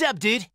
Sup, dude?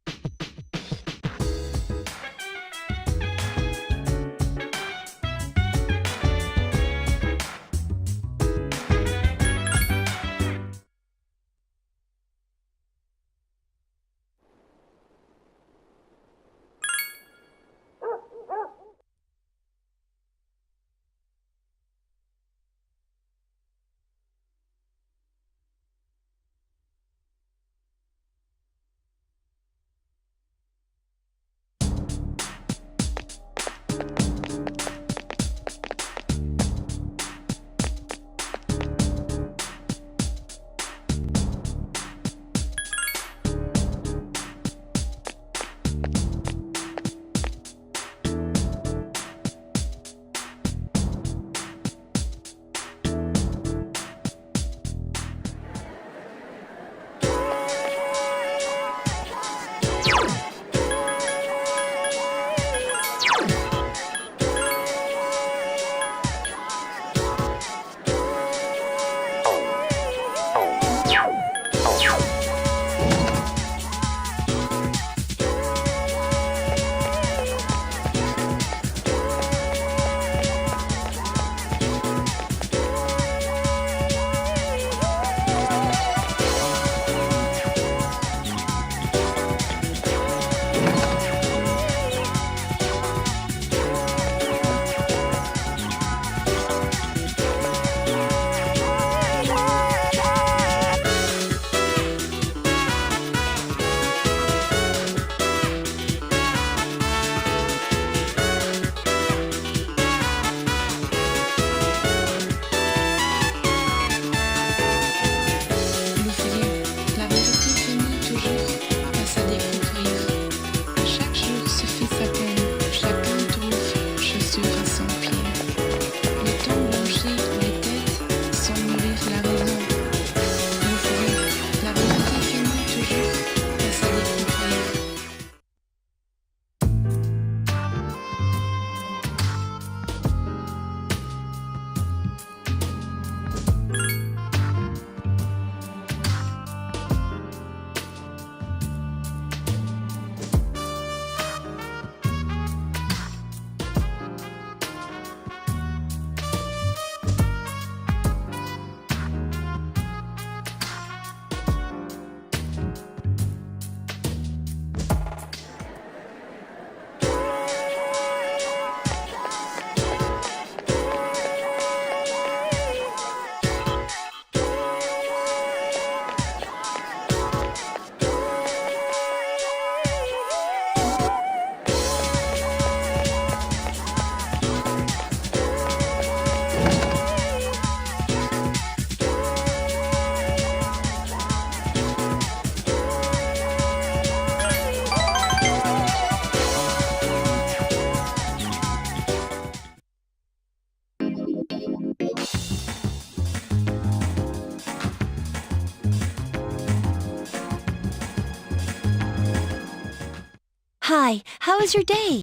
Hi, how was your day?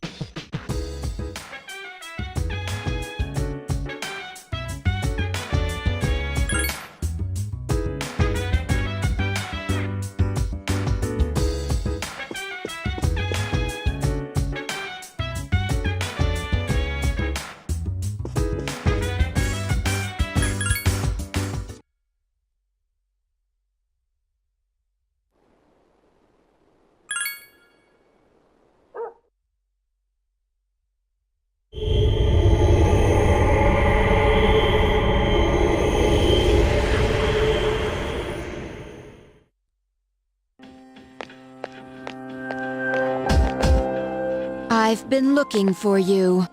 I've been looking for you.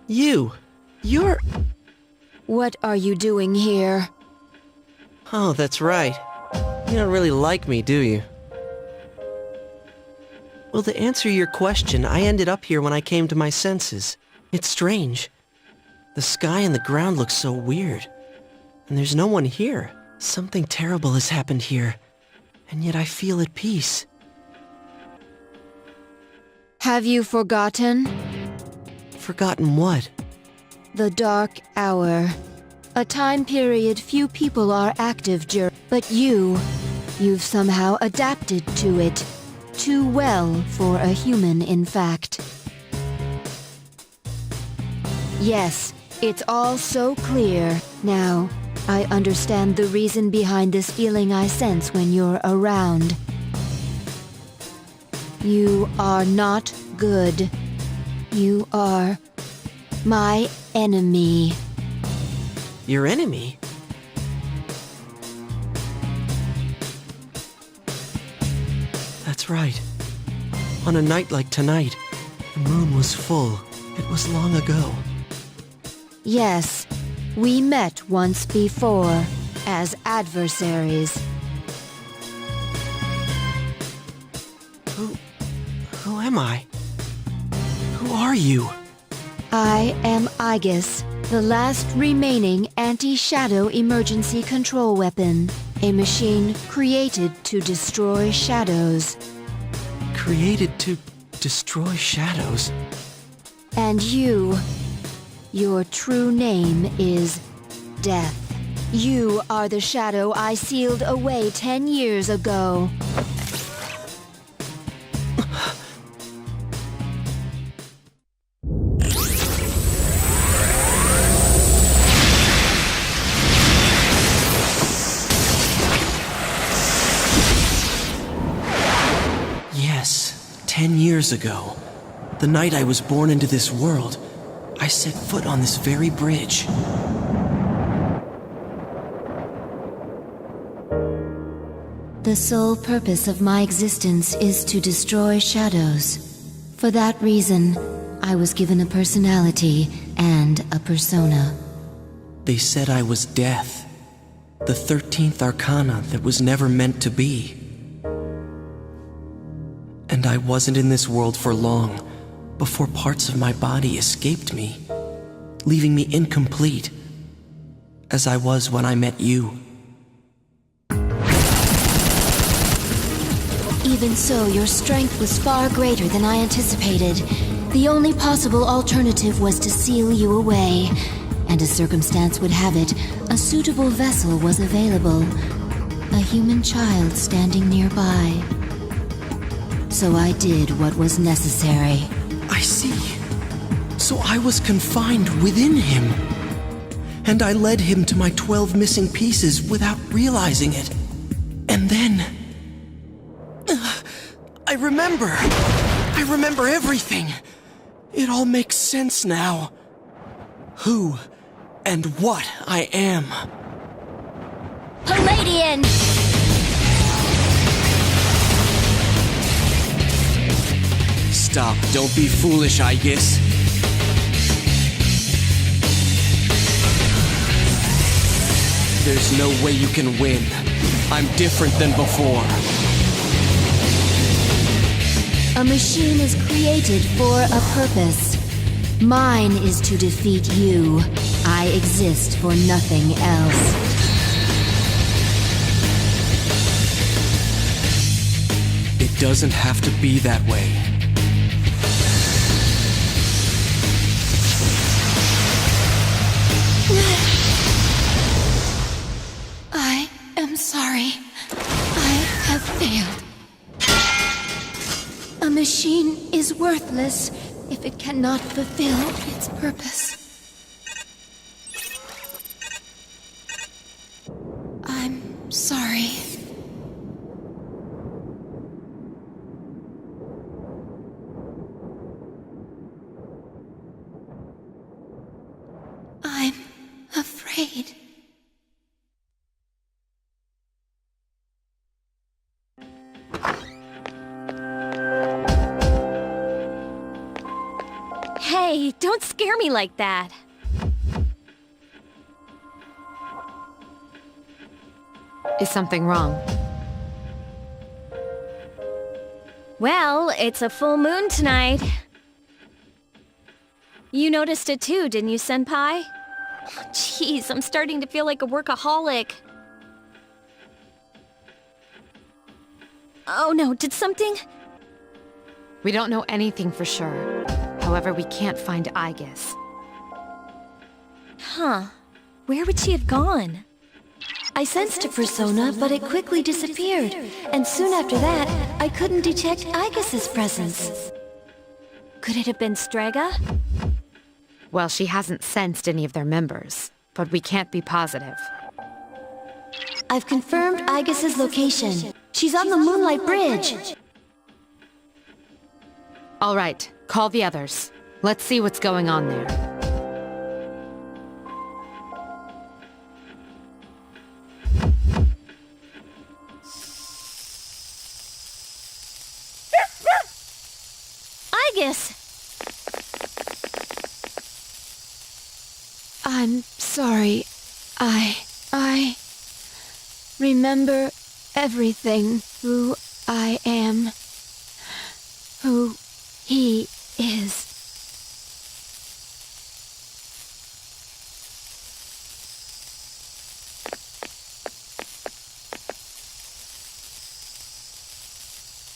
You're... What are you doing here? Oh, that's right. You don't really like me, do you? Well, to answer your question, I ended up here when I came to my senses. It's strange. The sky and the ground look so weird. And there's no one here. Something terrible has happened here. And yet I feel at peace. Have you forgotten? Forgotten what? The Dark Hour. A time period few people are active during. But you've somehow adapted to it. Too well for a human, in fact. Yes, it's all so clear. Now, I understand the reason behind this feeling I sense when you're around. You are not good. You are my enemy. Your enemy? That's right. On a night like tonight, the moon was full. It was long ago. Yes, we met once before, as adversaries. Who am I? Who are you? I am Aegis, the last remaining anti-shadow emergency control weapon. A machine created to destroy shadows. Created to destroy shadows? And you, your true name is Death. You are the shadow I sealed away 10 years ago. Yes, 10 years ago. The night I was born into this world, I set foot on this very bridge. The sole purpose of my existence is to destroy shadows. For that reason, I was given a personality and a persona. They said I was death, the 13th arcana that was never meant to be. And I wasn't in this world for long before parts of my body escaped me, leaving me incomplete, as I was when I met you. Even so, your strength was far greater than I anticipated. The only possible alternative was to seal you away. And as circumstance would have it, a suitable vessel was available. A human child standing nearby. So I did what was necessary. I see. So I was confined within him. And I led him to my 12 missing pieces without realizing it. And then... I remember everything. It all makes sense now. Who and what I am. Palladian! Stop, don't be foolish, Aegis. There's no way you can win. I'm different than before. A machine is created for a purpose. Mine is to defeat you. I exist for nothing else. It doesn't have to be that way. failed. A machine is worthless if it cannot fulfill its purpose. I'm sorry. I'm afraid. Hey, don't scare me like that. Is something wrong? Well, it's a full moon tonight. You noticed it too, didn't you, Senpai? Jeez, I'm starting to feel like a workaholic. Oh no, did something? We don't know anything for sure. However, we can't find Aigis. Huh. Where would she have gone? I sensed a persona, but it quickly disappeared. And soon after that, I couldn't detect Aigis' presence. Could it have been Strega? Well, she hasn't sensed any of their members, but we can't be positive. I've confirmed Aigis' location. She's on the Moonlight Bridge. All right, call the others. Let's see what's going on there. Aigis! I'm sorry. I remember everything. Who I am. Who he is.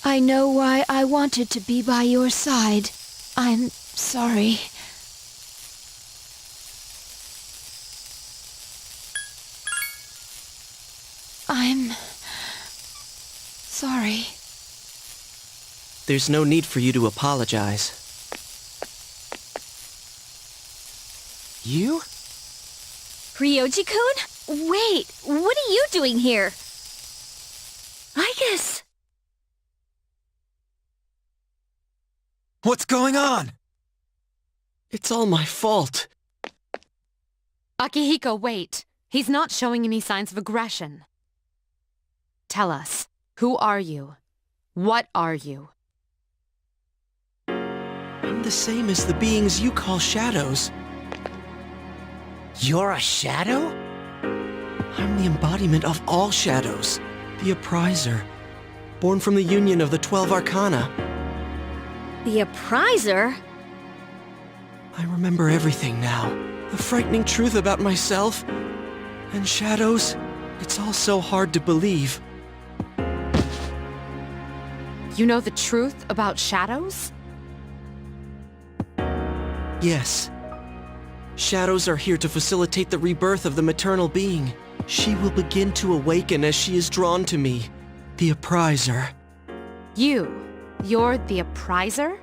I know why I wanted to be by your side. I'm sorry. I'm sorry. There's no need for you to apologize. You? Ryoji-kun? Wait, what are you doing here? Aigis! What's going on? It's all my fault. Akihiko, wait. He's not showing any signs of aggression. Tell us, who are you? What are you? I'm the same as the beings you call shadows. You're a shadow? I'm the embodiment of all shadows. The Appriser. Born from the union of the 12 Arcana. The Appriser? I remember everything now. The frightening truth about myself. And shadows. It's all so hard to believe. You know the truth about shadows? Yes. Shadows are here to facilitate the rebirth of the maternal being. She will begin to awaken as she is drawn to me. The Appriser. You're the Appriser?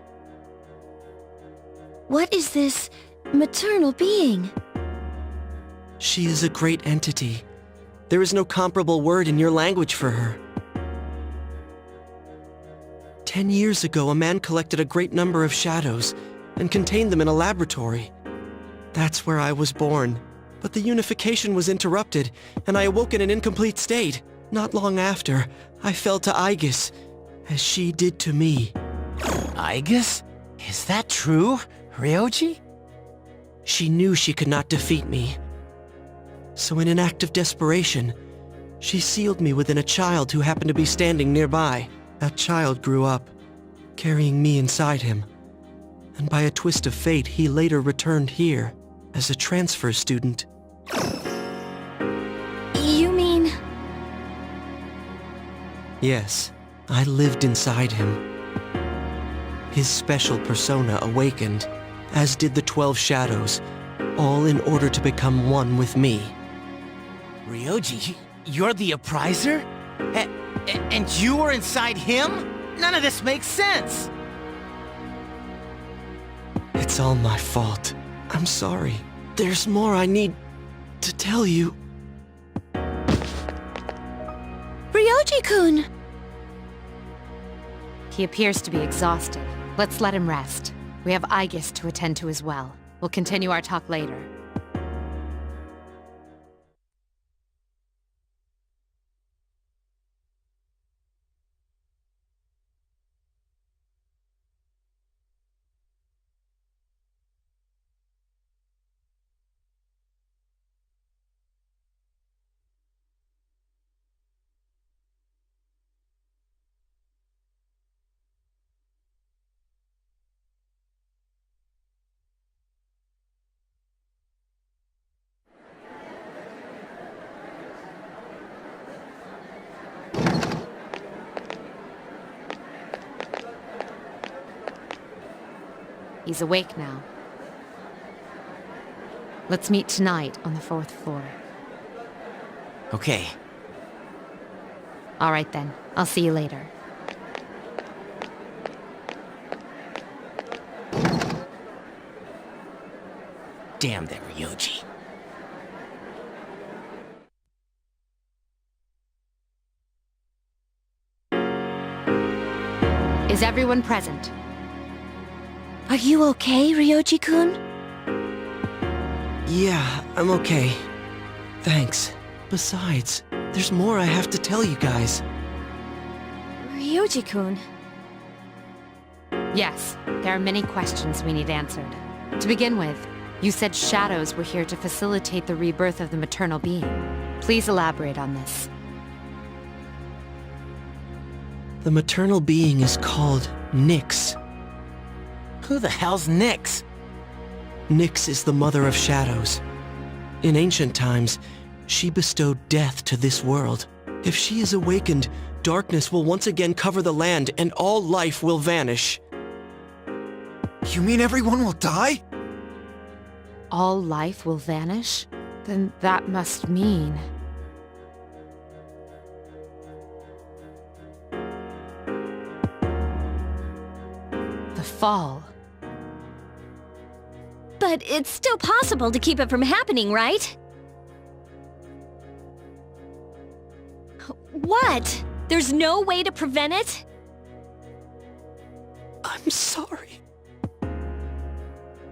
What is this maternal being? She is a great entity. There is no comparable word in your language for her. 10 years ago, a man collected a great number of shadows and contained them in a laboratory. That's where I was born. But the unification was interrupted, and I awoke in an incomplete state. Not long after, I fell to Aigis, as she did to me. Aigis? Is that true, Ryoji? She knew she could not defeat me. So in an act of desperation, she sealed me within a child who happened to be standing nearby. That child grew up, carrying me inside him. And by a twist of fate, he later returned here as a transfer student. You mean... Yes, I lived inside him. His special persona awakened, as did the 12 shadows, all in order to become one with me. Ryoji, you're the Appriser? And you were inside him? None of this makes sense. It's all my fault. I'm sorry. There's more I need to tell you. Ryoji-kun! He appears to be exhausted. Let's let him rest. We have Aegis to attend to as well. We'll continue our talk later. He's awake now. Let's meet tonight on the 4th floor. Okay. All right then. I'll see you later. Damn that Ryoji. Is everyone present? Are you okay, Ryoji-kun? Yeah, I'm okay. Thanks. Besides, there's more I have to tell you guys. Ryoji-kun. Yes, there are many questions we need answered. To begin with, you said shadows were here to facilitate the rebirth of the maternal being. Please elaborate on this. The maternal being is called Nyx. Who the hell's Nyx? Nyx is the mother of shadows. In ancient times, she bestowed death to this world. If she is awakened, darkness will once again cover the land and all life will vanish. You mean everyone will die? All life will vanish? Then that must mean... the fall. But it's still possible to keep it from happening, right? What? There's no way to prevent it? I'm sorry.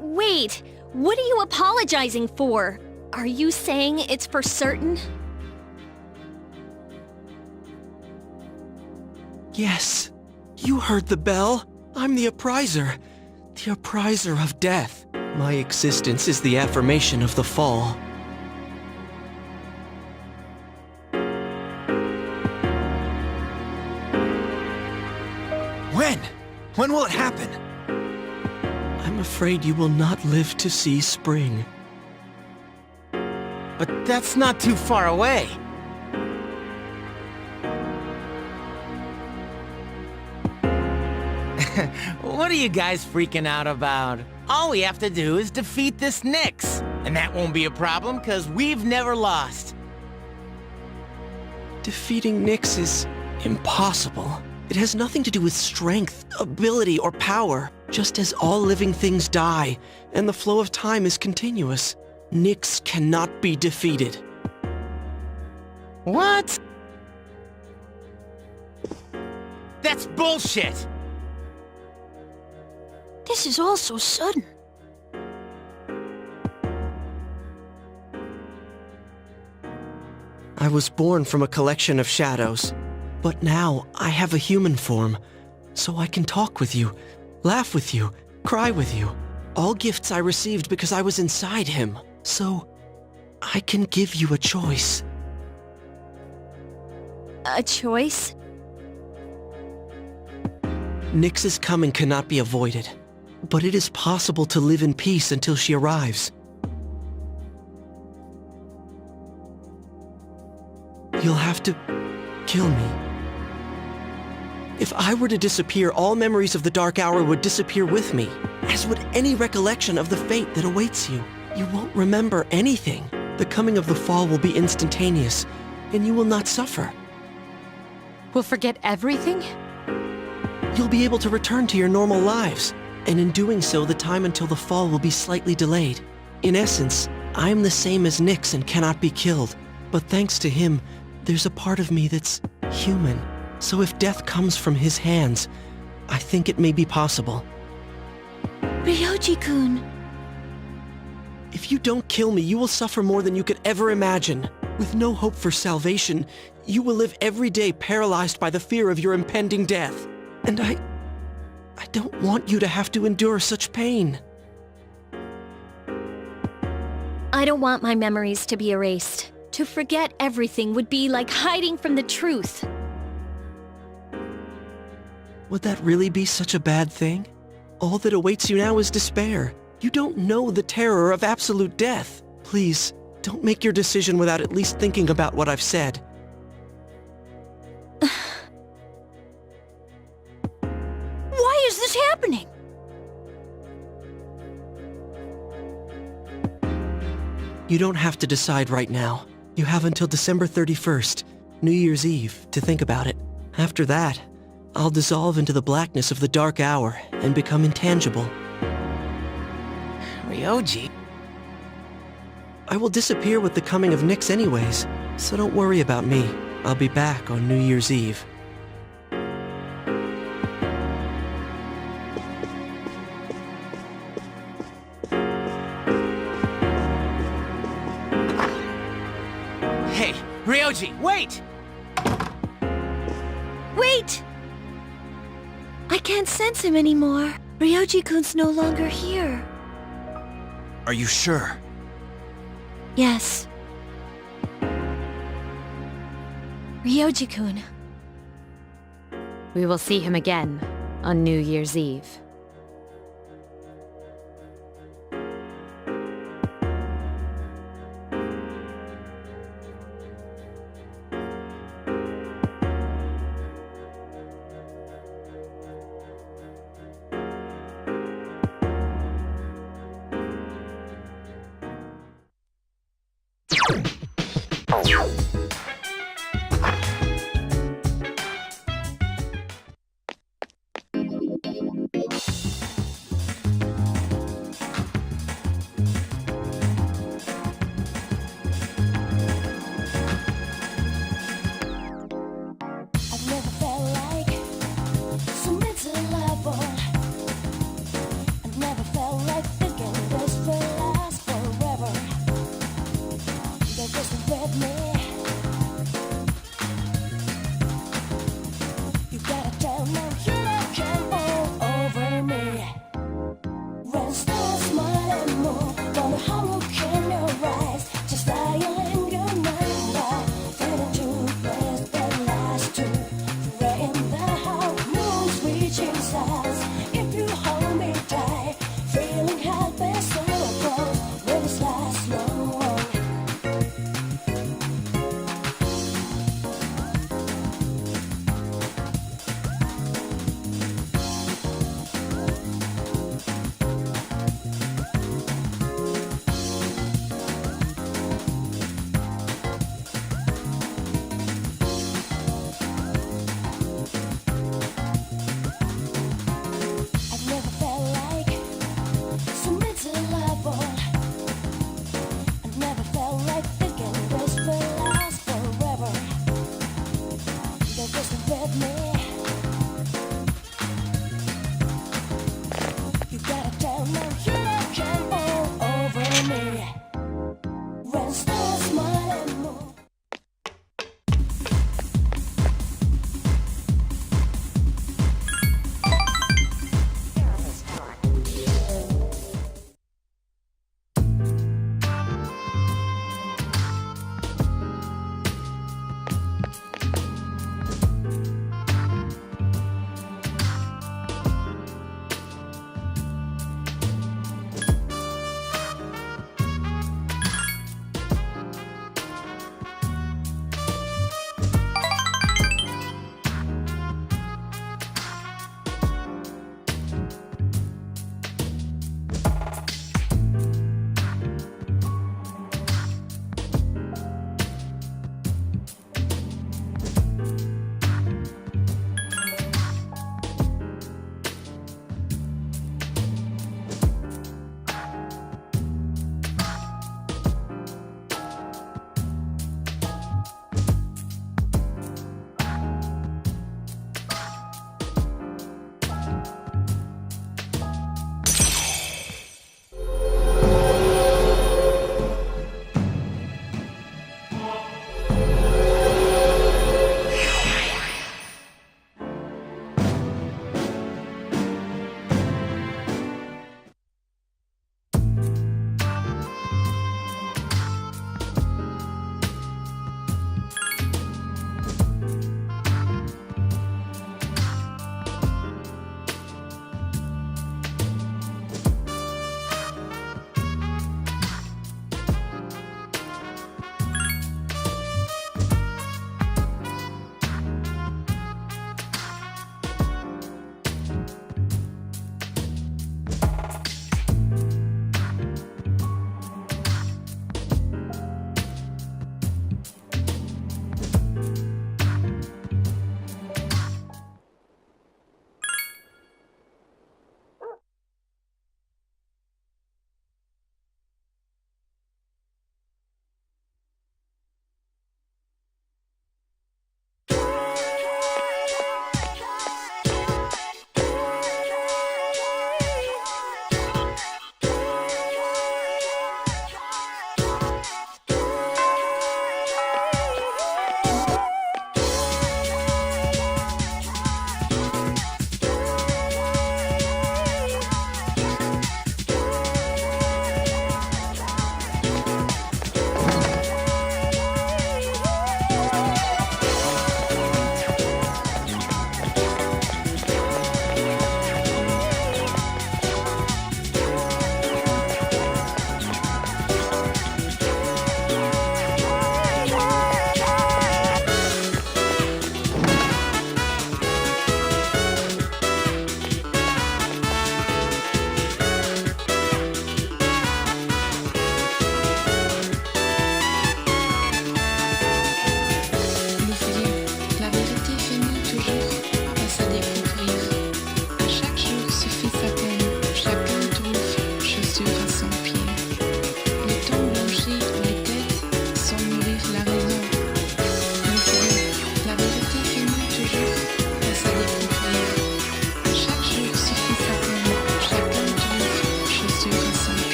Wait, what are you apologizing for? Are you saying it's for certain? Yes. You heard the bell. I'm the appriser. The appriser of death. My existence is the affirmation of the fall. When? When will it happen? I'm afraid you will not live to see spring. But that's not too far away. What are you guys freaking out about? All we have to do is defeat this Nyx. And that won't be a problem, because we've never lost. Defeating Nyx is impossible. It has nothing to do with strength, ability, or power. Just as all living things die, and the flow of time is continuous, Nyx cannot be defeated. What? That's bullshit! This is all so sudden. I was born from a collection of shadows, but now I have a human form, so I can talk with you, laugh with you, cry with you. All gifts I received because I was inside him, so I can give you a choice. A choice? Nyx's coming cannot be avoided, but it is possible to live in peace until she arrives. You'll have to kill me. If I were to disappear, all memories of the Dark Hour would disappear with me, as would any recollection of the fate that awaits you. You won't remember anything. The coming of the fall will be instantaneous, and you will not suffer. We'll forget everything? You'll be able to return to your normal lives, and in doing so, the time until the fall will be slightly delayed. In essence, I am the same as Nyx and cannot be killed, but thanks to him, there's a part of me that's human. So if death comes from his hands, I think it may be possible. Ryoji-kun. If you don't kill me, you will suffer more than you could ever imagine. With no hope for salvation, you will live every day paralyzed by the fear of your impending death. And I don't want you to have to endure such pain. I don't want my memories to be erased. To forget everything would be like hiding from the truth. Would that really be such a bad thing? All that awaits you now is despair. You don't know the terror of absolute death. Please, don't make your decision without at least thinking about what I've said. Why is this happening? You don't have to decide right now. You have until December 31st, New Year's Eve, to think about it. After that, I'll dissolve into the blackness of the dark hour and become intangible. Ryoji? I will disappear with the coming of Nyx anyways, so don't worry about me. I'll be back on New Year's Eve. Hey, Ryoji, wait! Wait! I can't sense him anymore. Ryoji-kun's no longer here. Are you sure? Yes. Ryoji-kun. We will see him again on New Year's Eve. I've never felt like so miserable. I've never felt like thinking this will last forever. They're just with me. You gotta tell them you don't come all over me. When stars smile and move, wonder how look in your eyes. Just like a linger number, fading to place that last two. Right in the heart, moon's reaching stars. If you hold me tight, feeling helpless, so close, will this last long?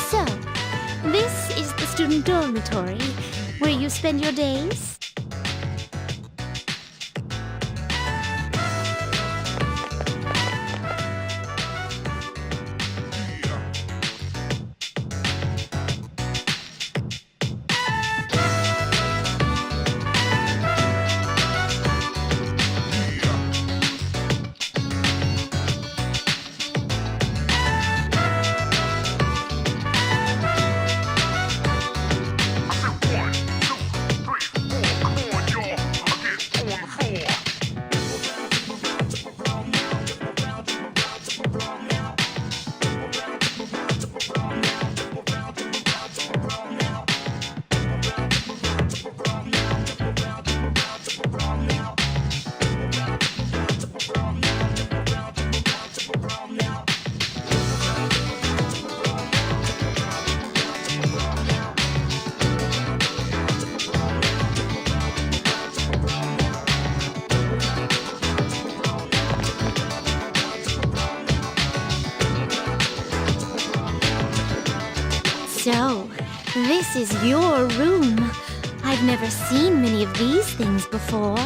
So, this is the student dormitory where you spend your days? So, this is your room. I've never seen many of these things before.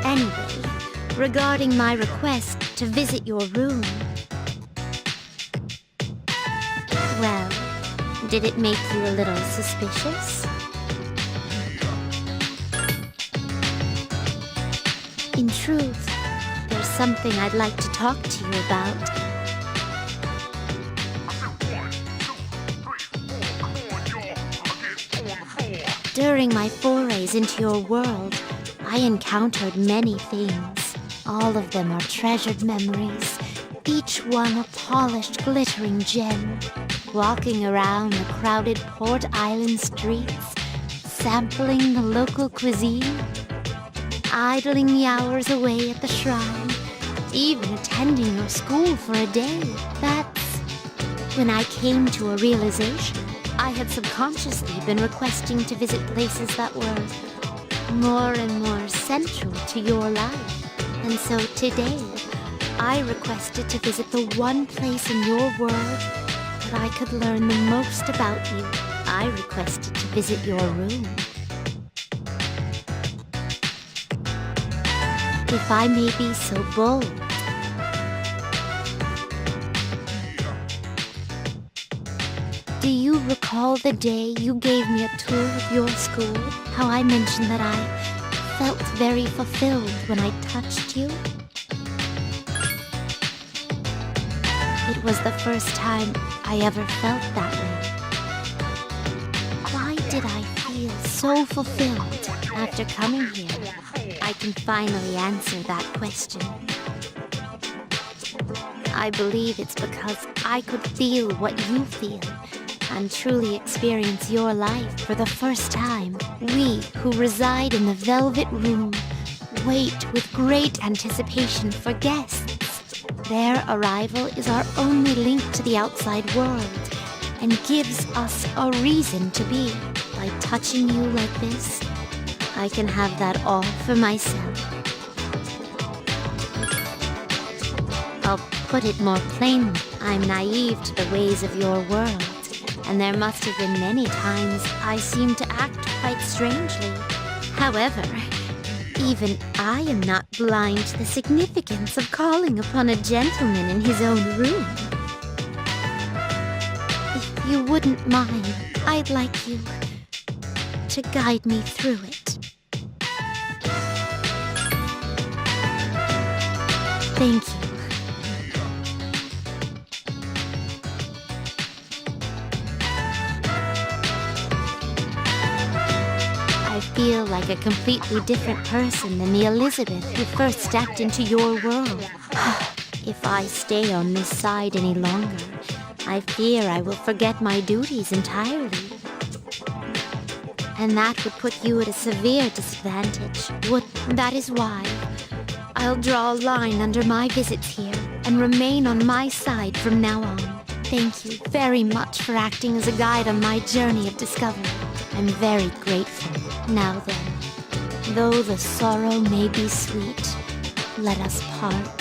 Anyway, regarding my request to visit your room. Well, did it make you a little suspicious? In truth, there's something I'd like to talk to you about. During my forays into your world, I encountered many things. All of them are treasured memories, each one a polished, glittering gem. Walking around the crowded Port Island streets, sampling the local cuisine, idling the hours away at the shrine, even attending your school for a day. That's when I came to a realization. I had subconsciously been requesting to visit places that were more and more central to your life. And so today, I requested to visit the one place in your world that I could learn the most about you. I requested to visit your room. If I may be so bold, do you recall the day you gave me a tour of your school? How I mentioned that I felt very fulfilled when I touched you? It was the first time I ever felt that way. Why did I feel so fulfilled after coming here? I can finally answer that question. I believe it's because I could feel what you feel and truly experience your life for the first time. We who reside in the Velvet Room wait with great anticipation for guests. Their arrival is our only link to the outside world and gives us a reason to be. By touching you like this, I can have that all for myself. I'll put it more plainly. I'm naive to the ways of your world, and there must have been many times I seemed to act quite strangely. However, even I am not blind to the significance of calling upon a gentleman in his own room. If you wouldn't mind, I'd like you to guide me through it. Thank you. I feel like a completely different person than the Elizabeth who first stepped into your world. If I stay on this side any longer, I fear I will forget my duties entirely. And that would put you at a severe disadvantage. That is why I'll draw a line under my visits here and remain on my side from now on. Thank you very much for acting as a guide on my journey of discovery. I'm very grateful. Now then, though the sorrow may be sweet, let us part.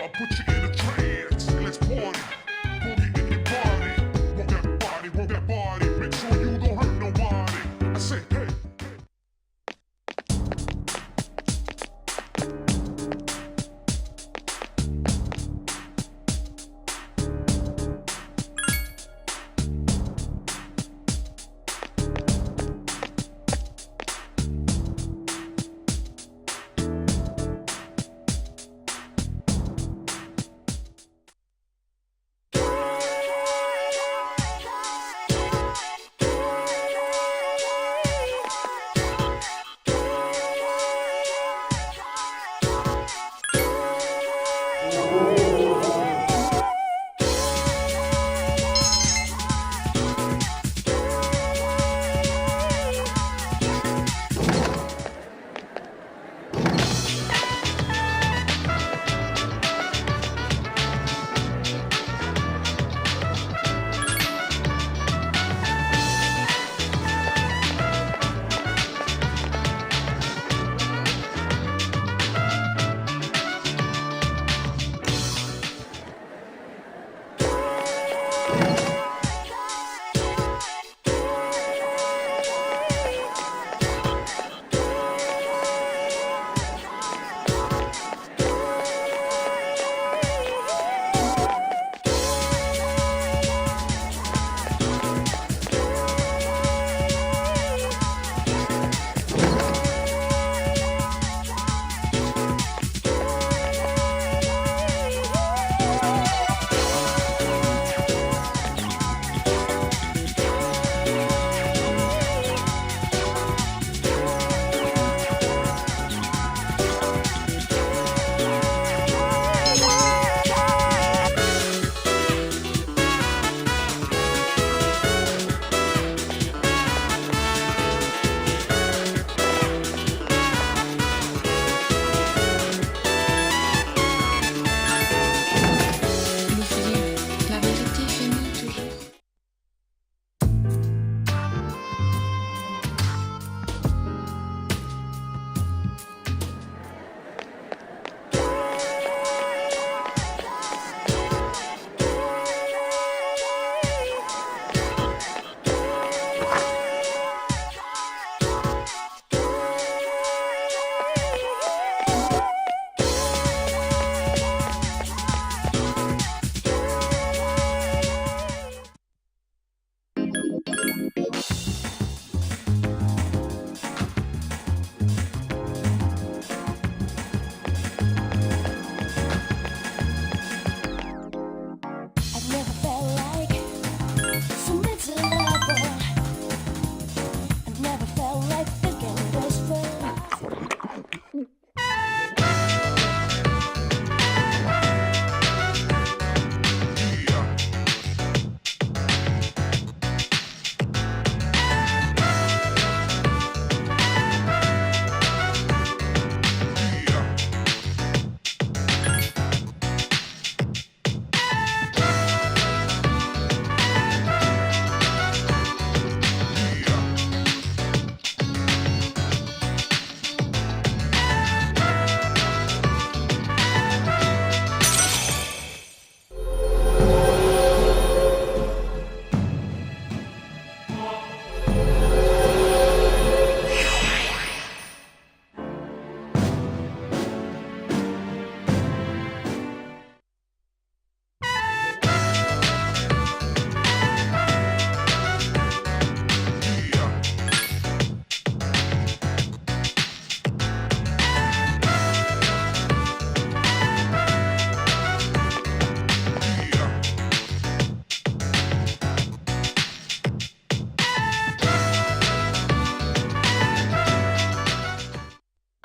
I'll put you in a trance. Let's party. Boogie in your body. Work that body. Make sure you don't hurt nobody. I say, hey.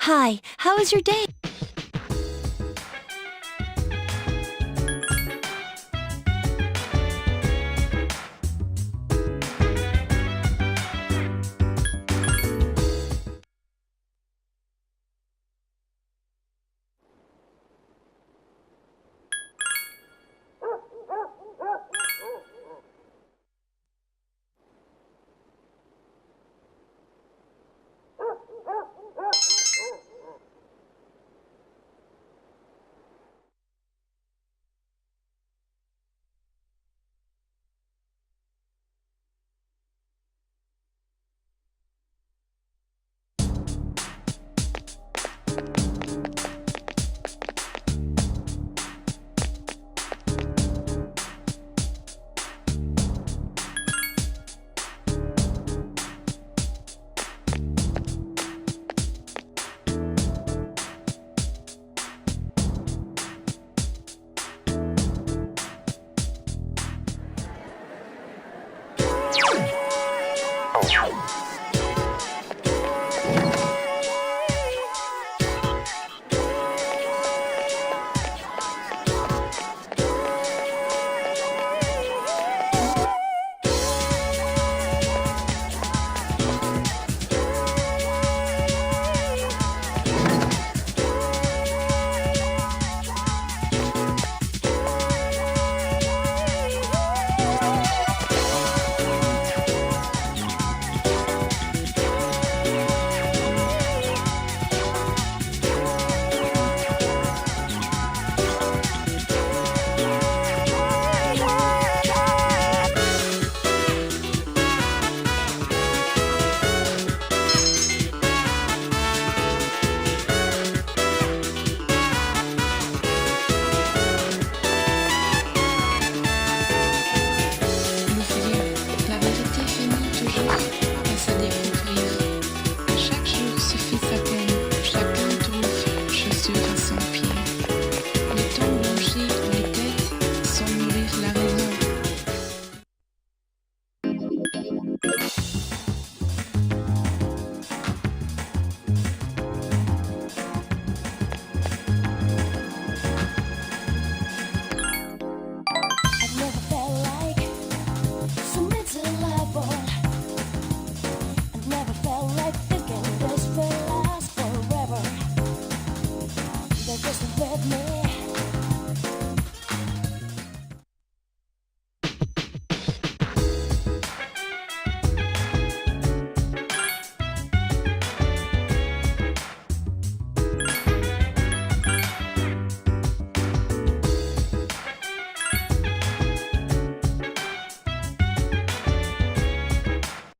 Hi, how was your day?